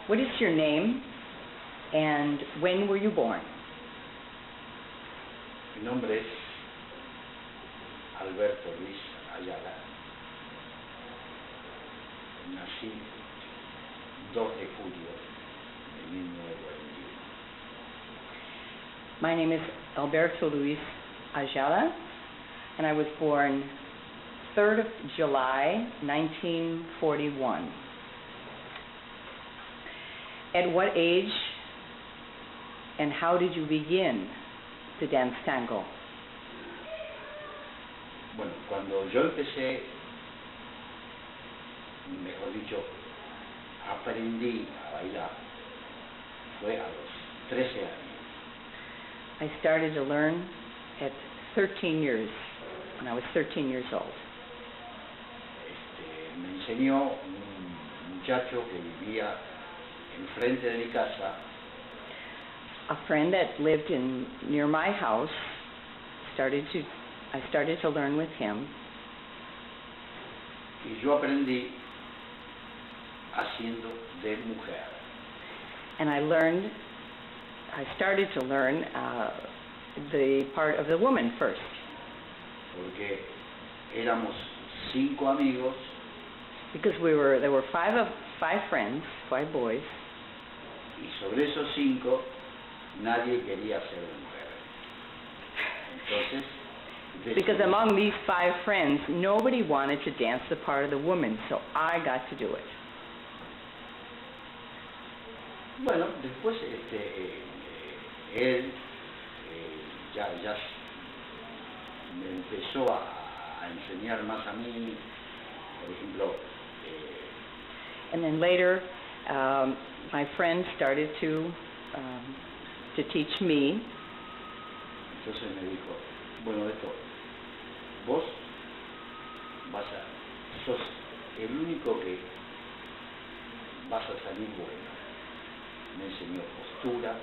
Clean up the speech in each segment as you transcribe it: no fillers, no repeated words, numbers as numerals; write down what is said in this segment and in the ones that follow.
What is your name and when were you born? Mi nombre es Alberto Luis Ayala. Nací 2 de julio de 1941. My name is Alberto Luis Ayala, and I was born 3rd of July, 1941. At what age and how did you begin to dance tango? Bueno, cuando yo empecé, mejor dicho, aprendí a bailar, fue a los 13 años. I started to learn at 13 years, when I was 13 years old. Me enseñó un muchacho que vivía enfrente de mi casa. A friend that lived near my house, I started to learn with him. Y yo aprendí haciendo de mujer. And I started to learn the part of the woman first. Porque éramos 5 amigos. Because there were five friends, 5 boys. Y sobre esos 5, nadie quería ser de mujer. Entonces, because among these 5 friends, nobody wanted to dance the part of the woman, so I got to do it. Bueno, después él ya me empezó a enseñar más a mí, por ejemplo. And then later, my friend started to teach me. Entonces me dijo, bueno, Beto, vos sos el único que vas a salir bueno. Me enseñó postura.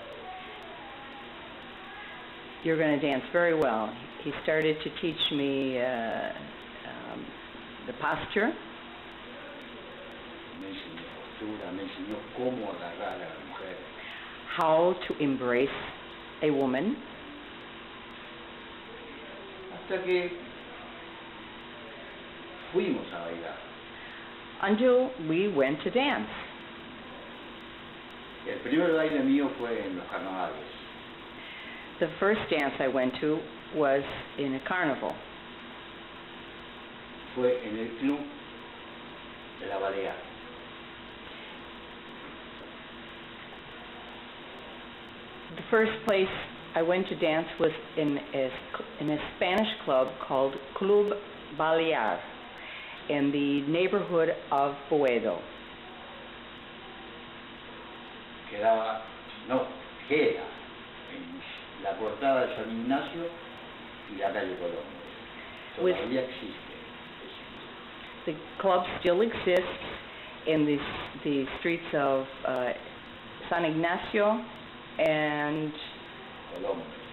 You're going to dance very well. He started to teach me the posture. Me enseñó postura, me enseñó cómo agarrar a la mujer. How to embrace a woman. Hasta que fuimos a bailar. Until we went to dance. El primer baile mío fue en los carnavales. The first dance I went to was in a carnival. Fue en el club de la Balear. The first place I went to dance was in a Spanish club called Club Balear in the neighborhood of Boedo. Queda en la portada de San Ignacio y la calle Colón. Todavía existe. The club still exists in the streets of San Ignacio and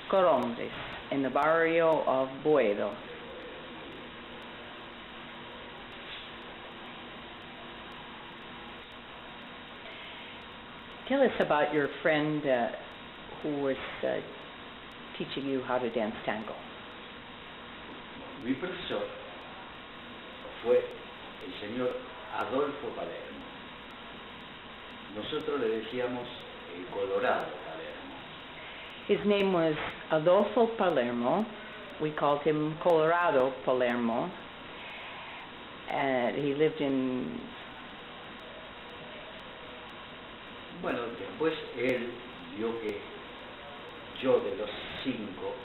Colombres in the barrio of Boedo. Tell us about your friend who was teaching you how to dance tango. Mi profesor fue el señor Adolfo Palermo. Nosotros le decíamos el Colorado Palermo. His name was Adolfo Palermo. We called him Colorado Palermo. And he lived in... Bueno, después él vio que yo de los 5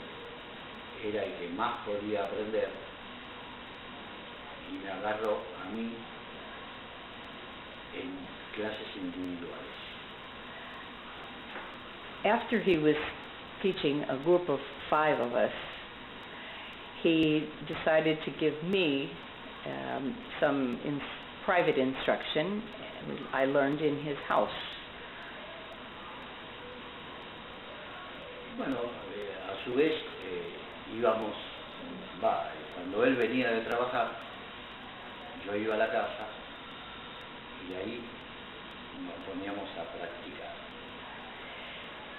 era el que más podía aprender y me agarró a mí en clases individuales. After he was teaching a group of 5 of us, he decided to give me some private instruction I learned in his house. Bueno, a su vez cuando él venía de trabajar, yo iba a la casa y ahí nos poníamos a practicar.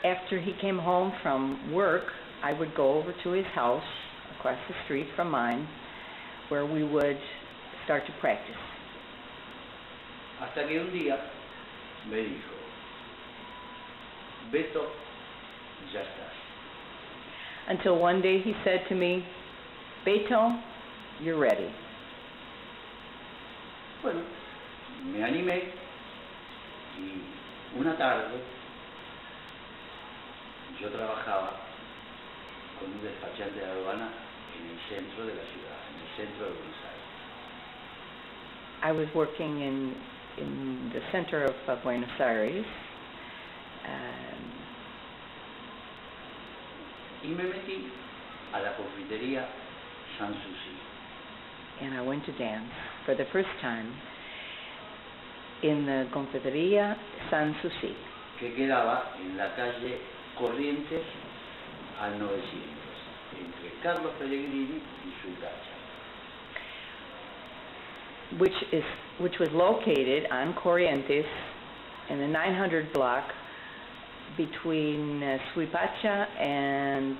After he came home from work, I would go over to his house across the street from mine, where we would start to practice. Hasta que un día me dijo, Beto, ya estás. Until one day he said to me, Beto, you're ready. Bueno, me animé y una tarde yo trabajaba con un despachante de aduana en el centro de la ciudad, en el centro de Buenos Aires. I was working in the center of Buenos Aires. Y me metí a la confitería Sanssouci. And I went to dance for the first time in the Confiteria Sanssouci, Que quedaba en la calle Corrientes al 900, entre Carlos Pellegrini y Suipacha. which was located on Corrientes in the 900 block between Suipacha and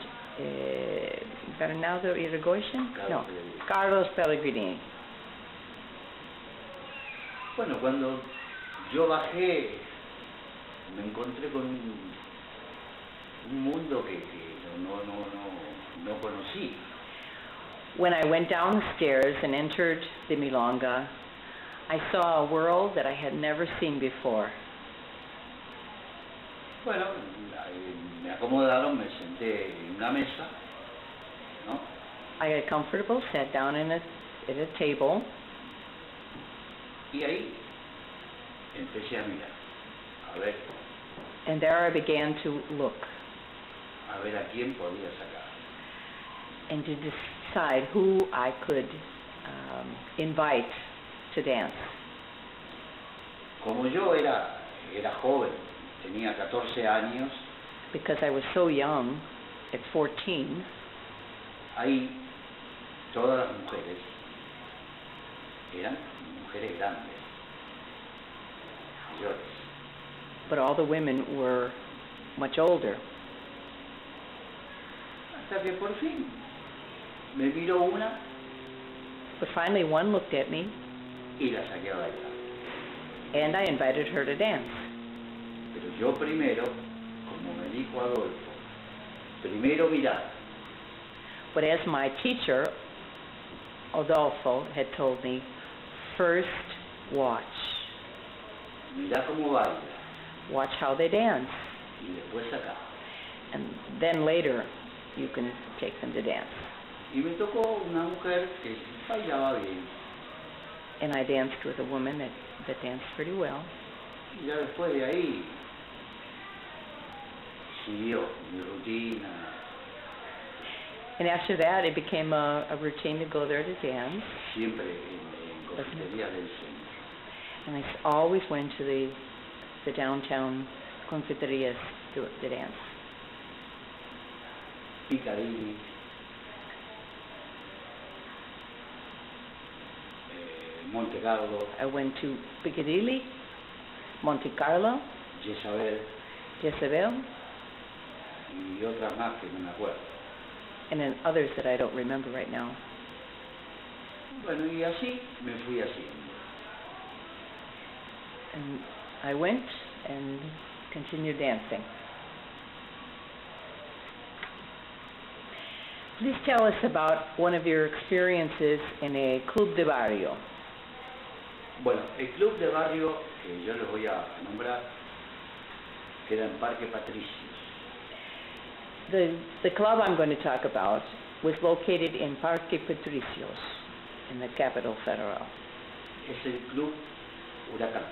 Bernardo Irigoyen? No, Pellegrini. Carlos Pellegrini. Bueno, cuando yo bajé, me encontré con un mundo que no conocí. When I went down the stairs and entered the Milonga, I saw a world that I had never seen before. Bueno, me acomodaron, me senté en una mesa, ¿no? I got comfortable, sat down at a table, Y ahí empecé a mirar, a ver and there I began to look a quién podía sacar. and to decide who I could invite to dance. Como yo era joven, tenía 14 años, Because I was so young, at 14, ahí todas las mujeres eran mujeres grandes, mayores. but all the women were much older. Hasta que por fin me miró una But finally one looked at me, y la saqué a bailar. and I invited her to dance. Pero yo primero, como me dijo Adolfo, primero mirar. But as my teacher, Adolfo, had told me, first watch. Mirá cómo baila Watch how they dance, y después sacar. and then later you can take them to dance. Y me tocó una mujer que bailaba bien. And I danced with a woman that danced pretty well. Y ya después de ahí siguió mi rutina. And after that, it became a routine to go there to dance. Siempre en confiterías del centro. And I always went to the downtown confiterías to dance. Piccadilly, Monte Carlo, I went to Piccadilly, Monte Carlo, Jezabel Jezebel, y otras más que no me acuerdo. and then others that I don't remember right now. Bueno, y así me fui haciendo. And I went and continued dancing. Please tell us about one of your experiences in a club de barrio. Bueno, el club de barrio que yo les voy a nombrar queda en Parque Patricios. The club I'm going to talk about was located in Parque Patricios, in the Capital Federal. Es el Club Huracán.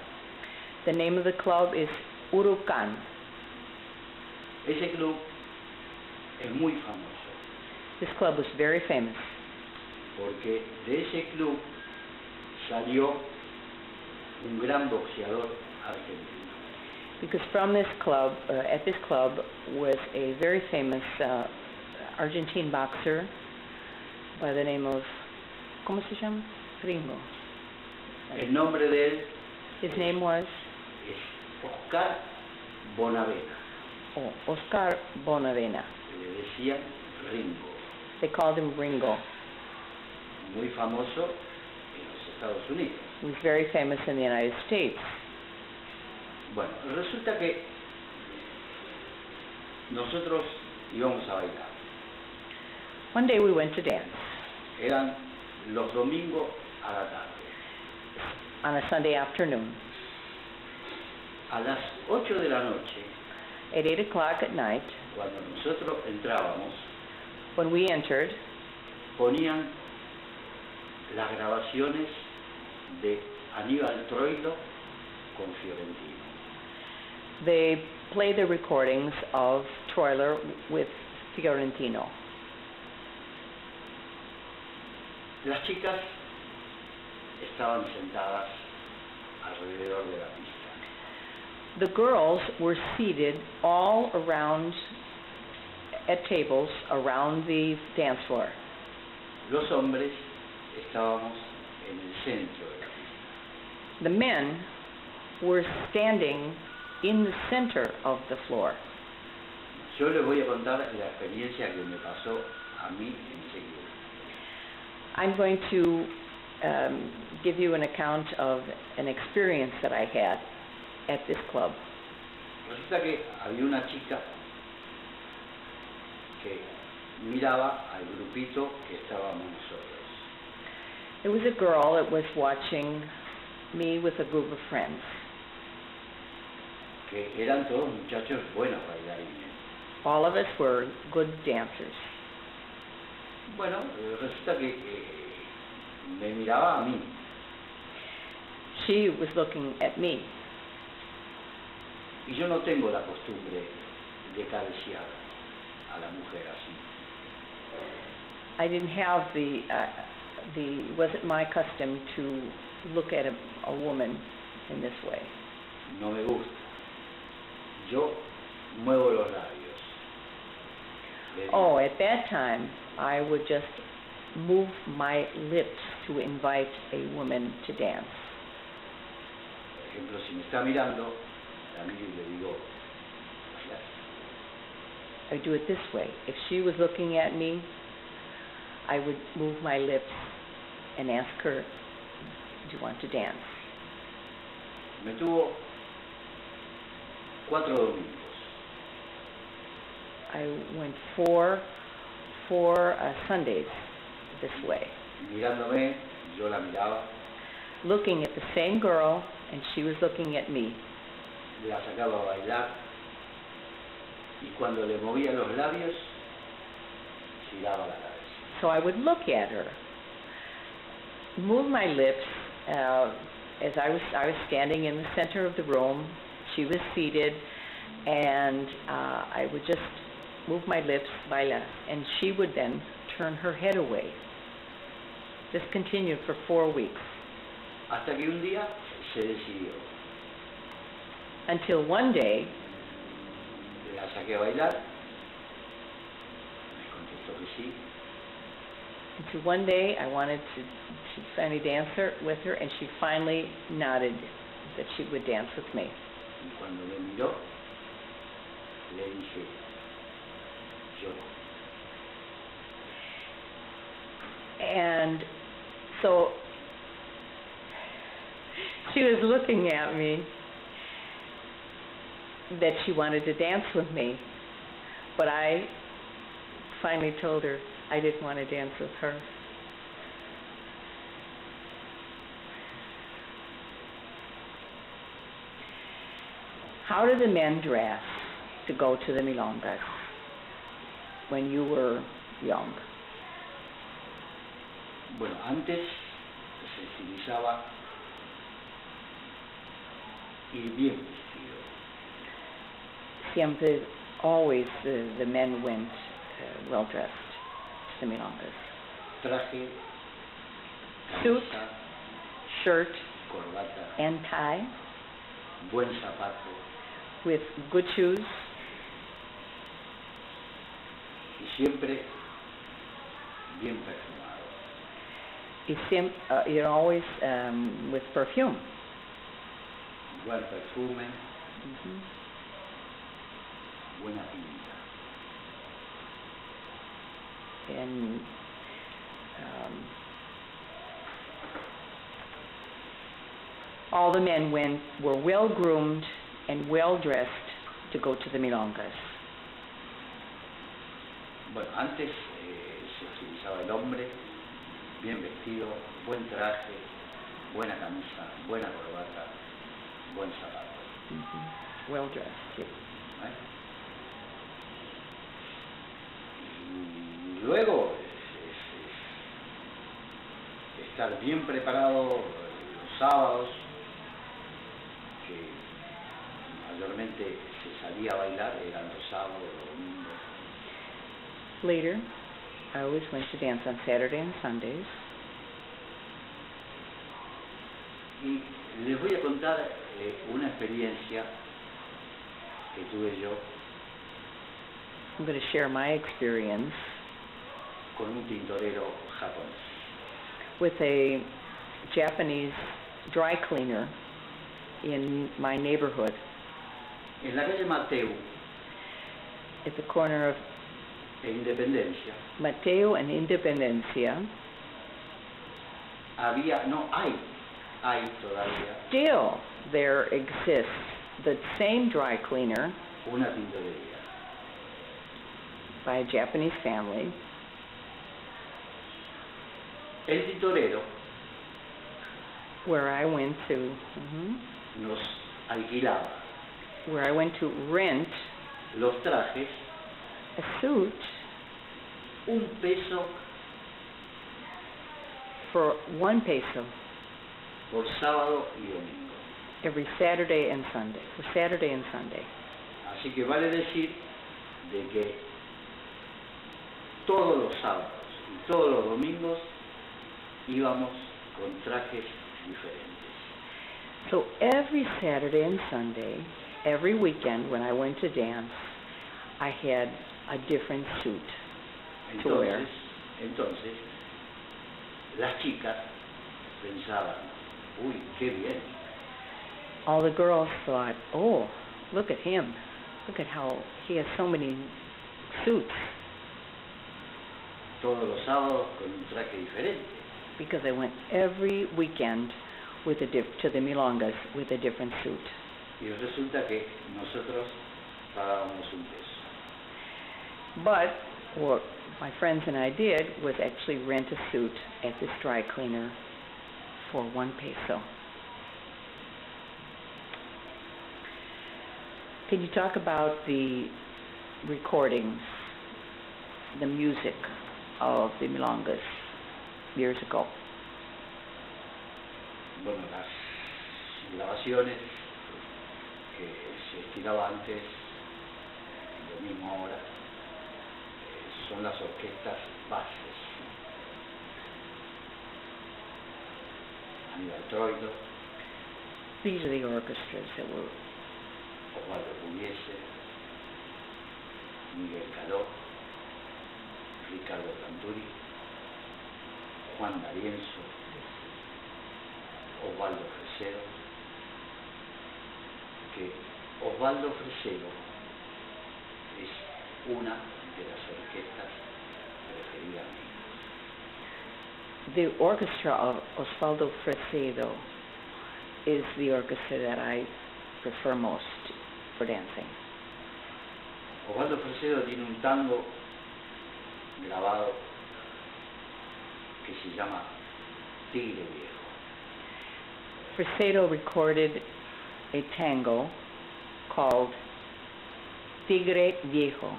The name of the club is Urucan. Ese club es muy famoso This club was very famous porque de ese club salió un gran boxeador argentino. because from this club, at this club, was a very famous Argentine boxer by the name of, ¿cómo se llama? Gringo. El nombre de él His name was es Oscar Bonavena, Oscar Bonavena. le decían Ringo, They called him Ringo. muy famoso en los Estados Unidos. He was very famous in the United States. Bueno, resulta que nosotros íbamos a bailar. One day we went to dance Eran los domingos a la tarde. on a Sunday afternoon. A las 8 de la noche, At 8 o'clock at night, cuando nosotros entrábamos, when we entered, ponían las grabaciones de Aníbal Troilo con Fiorentino. they played the recordings of Troiler with Fiorentino. Las chicas estaban sentadas alrededor de la pista. The girls were seated all around at tables around the dance floor. Los hombres estábamos en el centro de la pista. The men were standing in the center of the floor. Yo les voy a contar la experiencia que me pasó a mí enseguida. I'm going to give you an account of an experience that I had at this club. Resulta que había una chica que miraba al grupito que estábamos nosotros. There was a girl that was watching me with a group of friends. Que eran todos muchachos buenos bailarines. All of us were good dancers. Bueno, resulta que me miraba a mí. She was looking at me. Y yo no tengo la costumbre de cabecear a la mujer así. I didn't have wasn't my custom to look at a woman in this way. No me gusta. Yo muevo los labios. Le digo, Oh, at that time, I would just move my lips to invite a woman to dance. por ejemplo, si me está mirando, a mí le digo, "Bailar". I would do it this way. If she was looking at me, I would move my lips and ask her, do you want to dance? Me tuvo 4 domingos. I went four Sundays this way, Mirándome, yo la miraba, looking at the same girl, and she was looking at me. la sacaba a bailar y cuando le movía los labios, giraba la cabeza. So I would look at her, move my lips, as I was standing in the center of the room. She was seated, and I would just move my lips, baila, and she would then turn her head away. This continued for 4 weeks, Hasta que un día se decidió. until one day La saqué a bailar, me contestó que sí, I wanted to finally dance with her, and she finally nodded that she would dance with me. y cuando me miró, le dije, yo. And so she was looking at me that she wanted to dance with me, but I finally told her I didn't want to dance with her. How did the men dress to go to the milongas when you were young? Bueno, antes se utilizaba ir bien vestido. Siempre, always the men went well dressed to the milongas. Traje, Suit, camisa, shirt, corbata, and tie buen zapato with good shoes, y siempre bien perfumado. You're always with perfume, Buen perfume, Mhm. buena pinta. And all the men were well groomed and well dressed to go to the milongas. Bueno, antes se utilizaba el hombre bien vestido, buen traje, buena camisa, buena corbata, buen zapato. Mhm. Well dressed, sí. ¿Eh? Y luego estar bien preparado los sábados, que mayormente se salía a bailar, eran los sábados, los domingos. Later, I always went to dance on Saturday and Sundays. Y les voy a contar una experiencia que tuve yo I'm going to share my experience con un tintorero japonés. with a Japanese dry cleaner in my neighborhood En la calle Mateo, at the corner of e Independencia, Mateo and Independencia. hay todavía Still, there exists the same dry cleaner una tintorería. by a Japanese family. El tintorero Where I went to, nos alquilaba where I went to rent los trajes a suit $1 for $1 por sábado y domingo. every Saturday and Sunday, for Saturday and Sunday. Así que vale decir de que todos los sábados y todos los domingos íbamos con trajes diferentes. So every Saturday and Sunday, every weekend when I went to dance, I had a different suit to wear. Entonces, las chicas pensaban, uy, qué bien. All the girls thought, oh, look at him. Look at how he has so many suits, Todos los sábados con un traje diferente. because I went every weekend with to the milongas with a different suit. Y resulta que nosotros pagábamos $1. But what my friends and I did was actually rent a suit at this dry cleaner for $1. Can you talk about the recordings, the music of the milongas years ago? Bueno, las grabaciones que se estiraba antes, de misma hora, son las orquestas bases. Alberto, These are the orchestras that were Osvaldo Pugliese, Miguel Caló, Ricardo Canturi, Juan D'Arienzo, Osvaldo Fresedo, que Osvaldo Fresedo es una de las orquestas preferidas mías. the orchestra of Osvaldo Fresedo is the orchestra that I prefer most for dancing. Osvaldo Fresedo tiene un tango grabado que se llama Tigre Viejo. Fresedo recorded a tango called Tigre Viejo,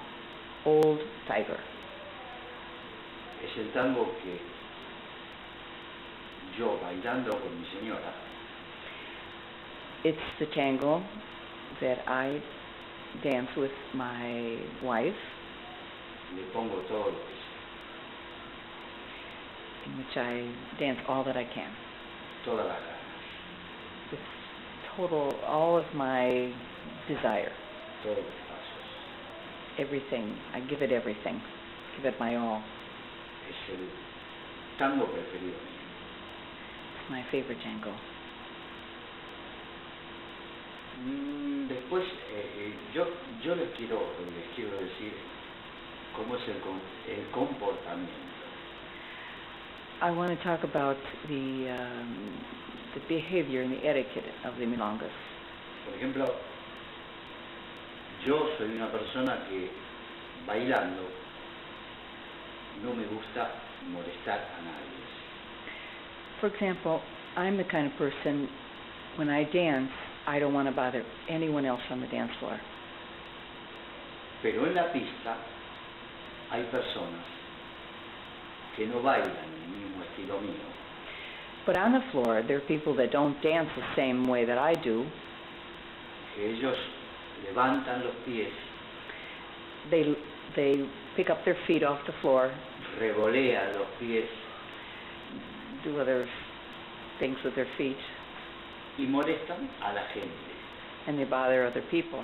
Old Tiger. Es el tango que yo, bailando con mi señora, It's the tango that I dance with my wife, le pongo todo lo que sé, in which I dance all that I can, todas las ganas, with all of my desire, todos los pasos. everything. I give it everything, give it my all. Es el tango preferido mío. It's my favorite tango. Después después, yo les quiero decir cómo es el comportamiento. I want to talk about the behavior and the etiquette of the milongas. Por ejemplo, yo soy una persona que bailando no me gusta molestar a nadie. For example, I'm the kind of person, when I dance, I don't want to bother anyone else on the dance floor. Pero en la pista hay personas que no bailan el mismo estilo mío. But on the floor, there are people that don't dance the same way that I do. Que ellos levantan los pies, They pick up their feet off the floor, revolean los pies do other things with their feet, y molestan a la gente. and they bother other people,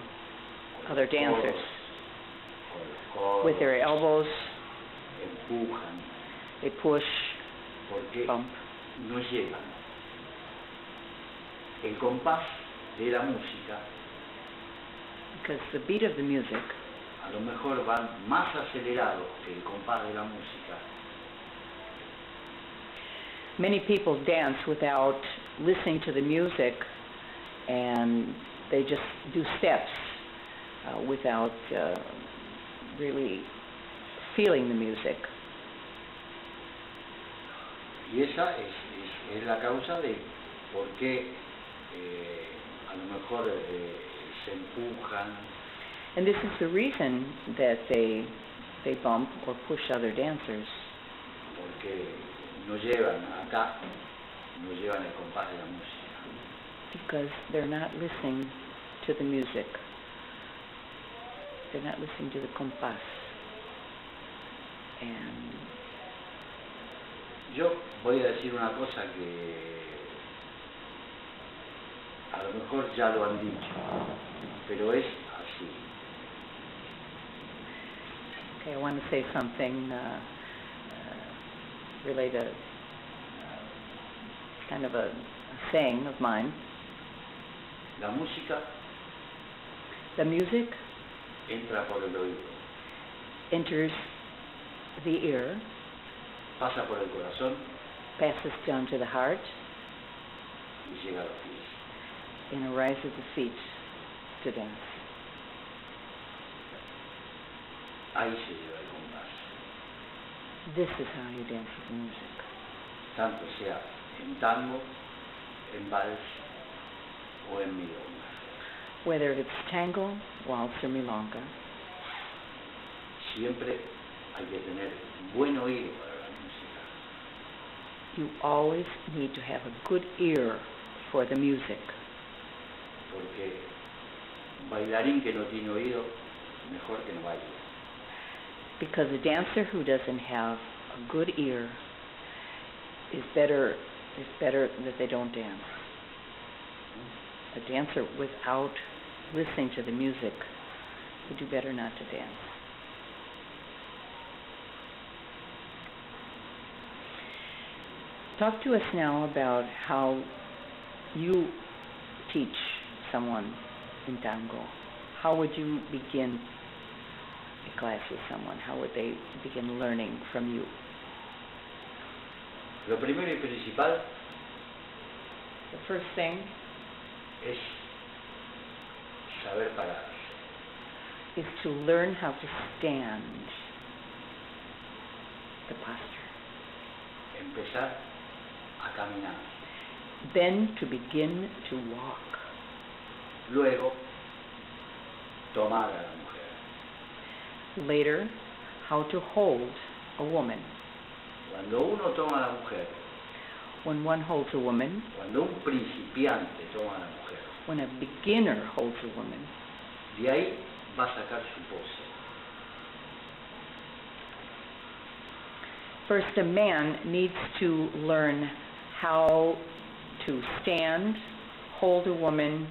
other dancers, Con los codos, with their elbows. empujan, They push, porque bump. no llevan el compás de la música. Because the beat of the music, A lo mejor van más acelerados que el compás de la música. many people dance without listening to the music, and they just do steps without really feeling the music. Y esa es la causa de por qué a lo mejor se empujan, And this is the reason that they bump or push other dancers, porque no llevan acá, no llevan el compás de la música. because they're not listening to the music. They're not listening to the compás. And Yo voy a decir una cosa que a lo mejor ya lo han dicho, pero es así. okay, I want to say something related, kind of a saying of mine. La música The music entra por el oído, enters the ear, pasa por el corazón passes down to the heart, y llega a los pies. and arrives at the feet to dance. Ahí se lleva el compás, This is how you dance with music. tanto sea en tango, en vals o en milonga. Whether it's tango, waltz, or milonga, Siempre hay que tener buen oído para la música, you always need to have a good ear for the music, porque un bailarín que no tiene oído, mejor que no baile. because a dancer who doesn't have a good ear is better that they don't dance. A dancer without listening to the music would do better not to dance. Talk to us now about how you teach someone in tango. How would you begin a class with someone? How would they begin learning from you? Lo primero y principal The first thing es saber pararse. is to learn how to stand, the posture. Empezar a caminar. Then to begin to walk. Luego, tomar a la mujer. Later, how to hold a woman. Cuando uno toma a la mujer, When one holds a woman, cuando un principiante toma a la mujer, when a beginner holds a woman, de ahí va a sacar su pose. first a man needs to learn how to stand, hold a woman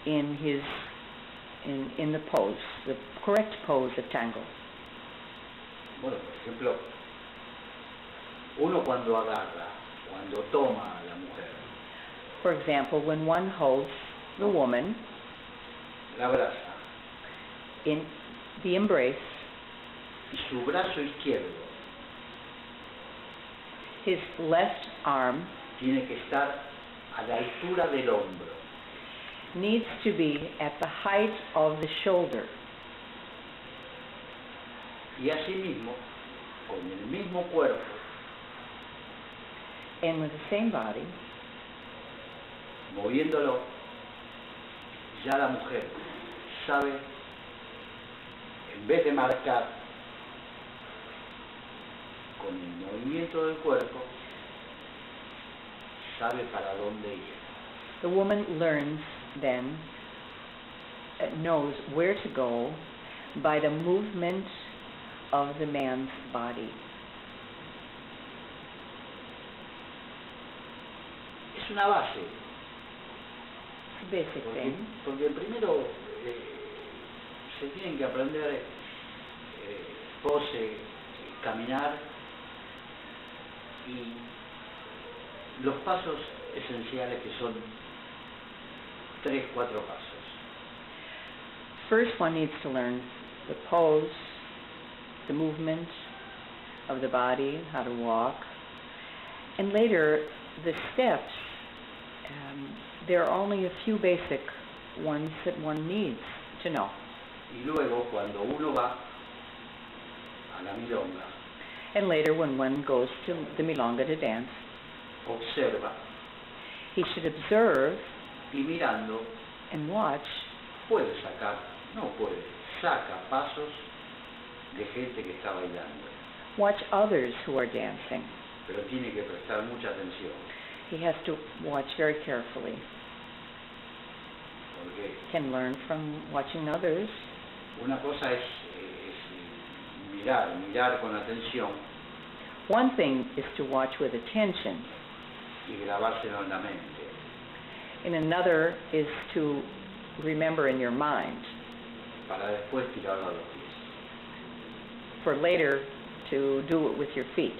in the pose, the correct pose of tango. Bueno, por ejemplo, uno cuando agarra, cuando toma a la mujer, For example, when one holds the woman, la abraza in the embrace, y su brazo izquierdo his left arm tiene que estar a la altura del hombro. needs to be at the height of the shoulder. Y asimismo, con el mismo cuerpo, And with the same body, moviéndolo, ya la mujer sabe, en vez de marcar con el movimiento del cuerpo, sabe para dónde ir. the woman learns then, knows where to go by the movement of the man's body. Es una base, It's a basic thing. porque primero se tienen que aprender pose, caminar y los pasos esenciales que son 3, 4 pasos. First, one needs to learn the pose, the movement of the body, how to walk, and later the steps. There are only a few basic ones that one needs to know. Y luego cuando uno va a la milonga, And later, when one goes to the milonga to dance, observa he should observe y mirando and watch. Saca pasos de gente que está bailando, Watch others who are dancing. pero tiene que prestar mucha atención, He has to watch very carefully. porque Can learn from watching others. una cosa es mirar con atención One thing is to watch with attention, y grabárselo en la mente, and another is to remember in your mind, para después tirarlo a los pies. for later to do it with your feet.